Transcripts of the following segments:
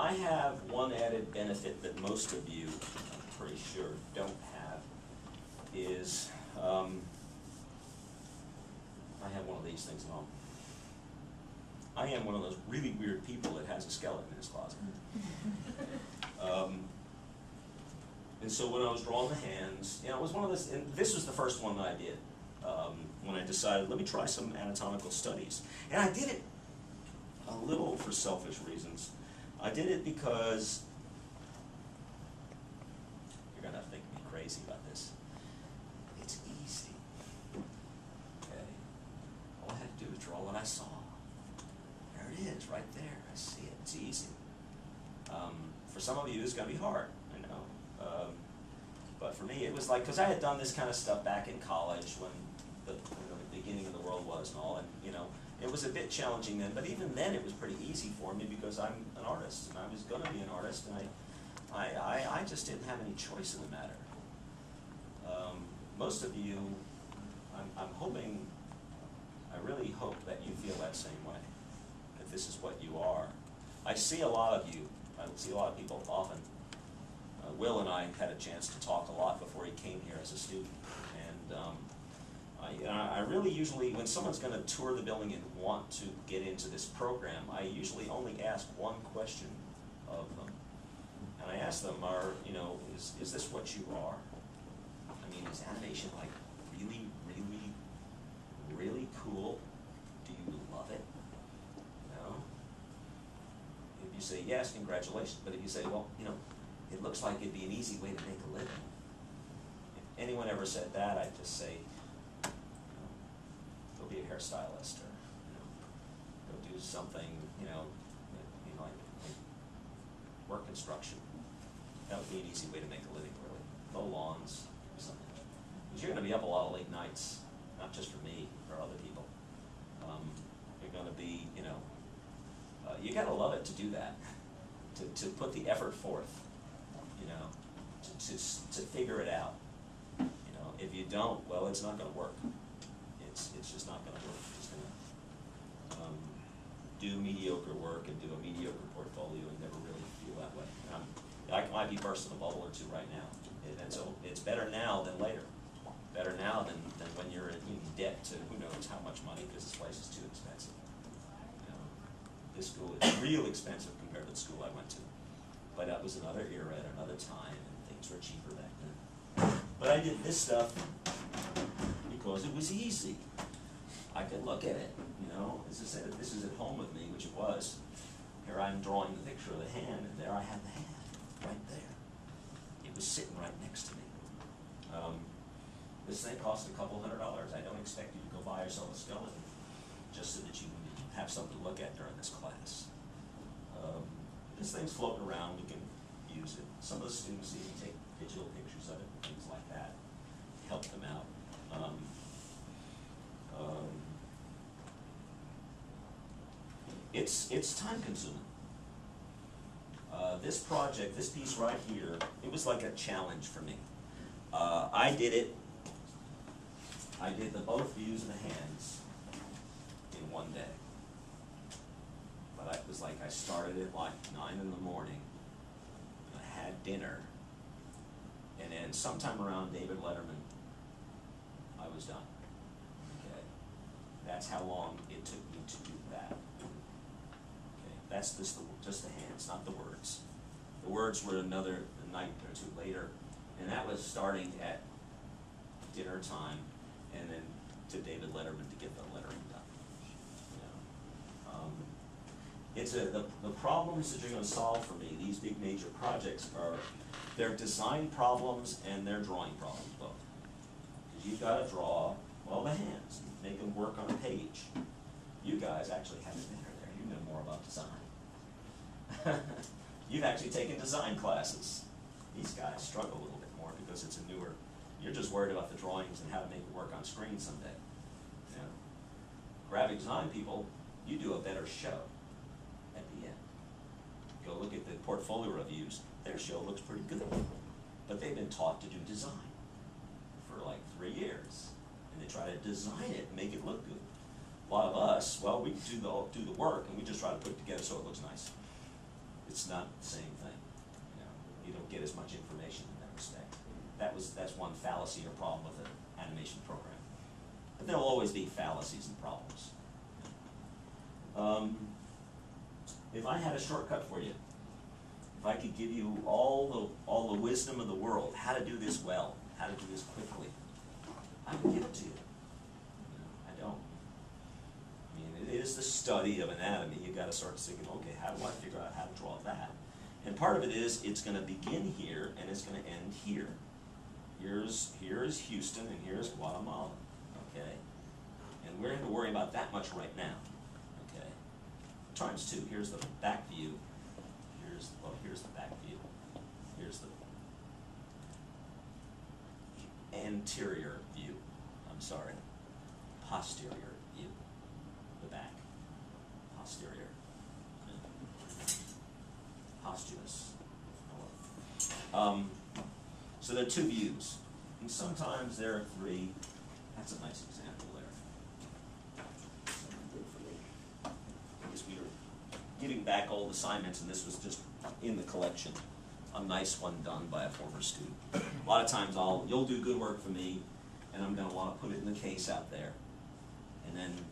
I have one added benefit that most of you, I'm pretty sure, don't have, is I have one of these things at home. I am one of those really weird people that has a skeleton in his closet. And so when I was drawing the hands, it was one of those, and this was the first one that I did, when I decided, let me try some anatomical studies. And I did it a little for selfish reasons. I did it because, you're going to think me crazy about this, it's easy. Okay? All I had to do was draw what I saw. There it is, right there. I see it. It's easy. For some of you, it's going to be hard, I know. But for me, it was like, because I had done this kind of stuff back in college when the beginning of the world was and all, and it was a bit challenging then, but even then it was pretty easy for me because I'm an artist, and I was going to be an artist, and I just didn't have any choice in the matter. Most of you, I'm hoping, I really hope that you feel that same way, that this is what you are. I see a lot of you, I see a lot of people often. Will and I had a chance to talk a lot before he came here as a student, and I really usually, when someone's going to tour the building and want to get into this program, I usually only ask one question of them. And I ask them, is this what you are? I mean, is animation like really, really, really cool? Do you love it? No? If you say yes, congratulations. But if you say, well, it looks like it'd be an easy way to make a living. If anyone ever said that, I'd just say, go be a hairstylist, or go do something, like work construction. That would be an easy way to make a living, really. Mow lawns, or something. Because you're going to be up a lot of late nights, not just for me, for other people. You're going to be, you got to love it to do that, to put the effort forth. To figure it out. If you don't, well, it's not going to work. It's just not going to work. It's just going to do mediocre work and do a mediocre portfolio and never really feel that way. I might be bursting a bubble or two right now. And so it's better now than later. Better now than when you're in debt to who knows how much money, because this place is too expensive. This school is real expensive compared to the school I went to. But that was another era at another time, and things were cheaper back then. But I did this stuff because it was easy. I could look at it, As I said, if this is at home with me, which it was, here I'm drawing the picture of the hand, and there I had the hand, right there. It was sitting right next to me. This thing cost a couple $100. I don't expect you to go buy yourself a skeleton just so that you can have something to look at during this class. This thing's floating around, we can use it. Some of the students even take digital pictures of it, things like that, help them out. It's time consuming. This project, this piece right here, it was like a challenge for me. I did it. I did both views of the hands in one day. But it was like I started at like 9 in the morning, and I had dinner, and then sometime around David Letterman, I was done. Okay, that's how long it took me to do that. Okay, that's just the hands, not the words. The words were another night or two later, and that was starting at dinner time, and then to David Letterman to get the lettering done. The problems that you're going to solve for me, these big major projects, they're design problems and they're drawing problems both. Because you've got to draw, well, the hands, make them work on a page. You guys actually have it better there. You know more about design. You've actually taken design classes. These guys struggle a little bit more because it's a newer, you're just worried about the drawings and how to make it work on screen someday. Graphic design people, you do a better show at the end. Go look at the portfolio reviews, their show looks pretty good. But they've been taught to do design for like 3 years. And they try to design it and make it look good. A lot of us, well, we do the work and we just try to put it together so it looks nice. it's not the same thing. You know, you don't get as much information in that respect. That's one fallacy or problem with an animation program. But there'll always be fallacies and problems. If I had a shortcut for you, if I could give you all the wisdom of the world, how to do this well, how to do this quickly, I would give it to you. I don't. I mean, it is the study of anatomy. You've got to start thinking, okay, how do I figure out how to draw that? And part of it is it's going to begin here and it's going to end here. Here is Houston and here's Guatemala. Okay? And we're going to worry about that much right now. Okay? Times two. Here's the back view. Here's the back view. Here's the anterior view. I'm sorry. Posterior view. The back. Posterior. Posthumous. So there are two views. And sometimes there are three. That's a nice example there. Because we were giving back old assignments, and this was just in the collection. A nice one done by a former student. A lot of times you'll do good work for me, and I'm going to want to put it in the case out there. And then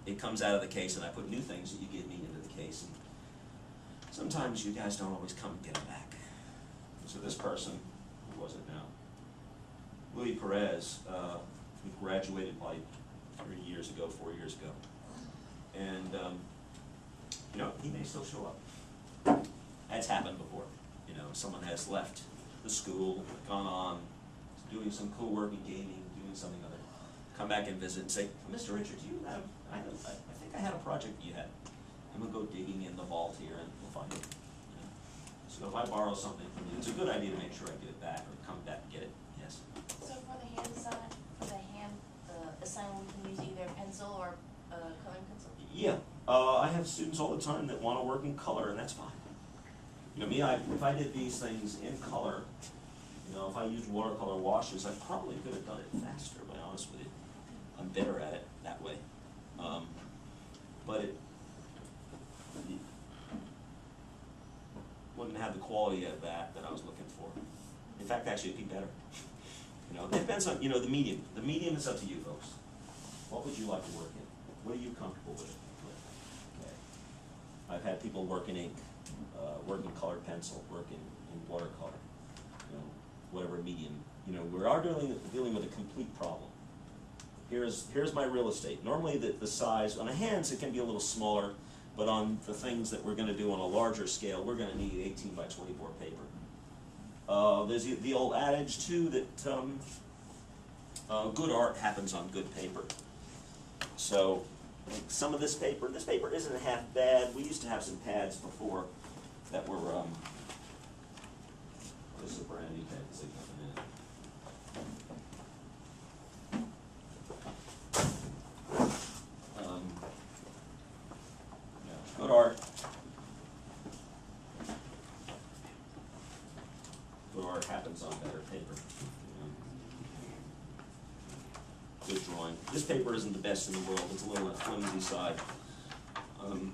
it comes out of the case, and I put new things that you give me into the case. And sometimes you guys don't always come and get it back. So this person, who was it now? Louis Perez, he graduated like 4 years ago. And, you know, he may still show up. That's happened before. You know, someone has left the school, gone on, doing some cool work in gaming, doing something other. Come back and visit and say, Mr. Richard, do you have, I think I had a project you had. I'm going to go digging in the vault here and we'll find it. You know? So if I borrow something from you, it's a good idea to make sure I get it back or come back and get it. Yes? So for the hand sign, the sign we can use either a pencil or a coloring pencil? Yeah. I have students all the time that want to work in color, and that's fine. You know, if I did these things in color, you know, if I used watercolor washes, I probably could have done it faster, to be honest with you. I'm better at it that way. But it wouldn't have the quality of that I was looking for. In fact, actually, it'd be better. You know, it depends on, you know, the medium. The medium is up to you, folks. What would you like to work in? What are you comfortable with? Okay. I've had people work in ink, work in colored pencil, work in watercolor, you know, whatever medium. You know, we are dealing with a complete problem. Here's my real estate. Normally the size, on the hands it can be a little smaller, but on the things that we're going to do on a larger scale, we're going to need 18 by 24 paper. There's the old adage too that good art happens on good paper. So some of this paper isn't half bad. We used to have some pads before that were, this is a brand new pad that's coming in. Yeah, good art. Good art happens on better paper. Good drawing. This paper isn't the best in the world. It's a little on the flimsy side. You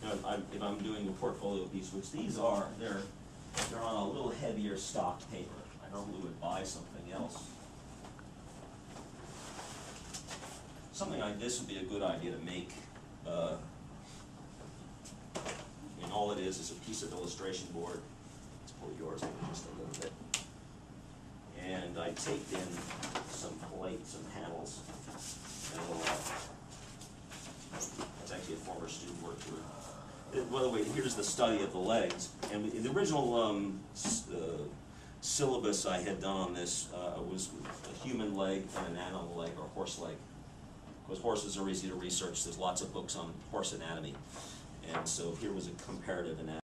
know, if I'm doing a portfolio piece, which these are, they're on a little heavier stock paper. I normally would buy something else. Something like this would be a good idea to make. And all it is a piece of illustration board. Let's pull yours in just a little bit. And I taped in some plates, some panels, and that's actually a former student worked through. By the way, here's the study of the legs. And the original syllabus I had done on this was a human leg and an animal leg, or horse leg. Because horses are easy to research. There's lots of books on horse anatomy. And so here was a comparative anatomy.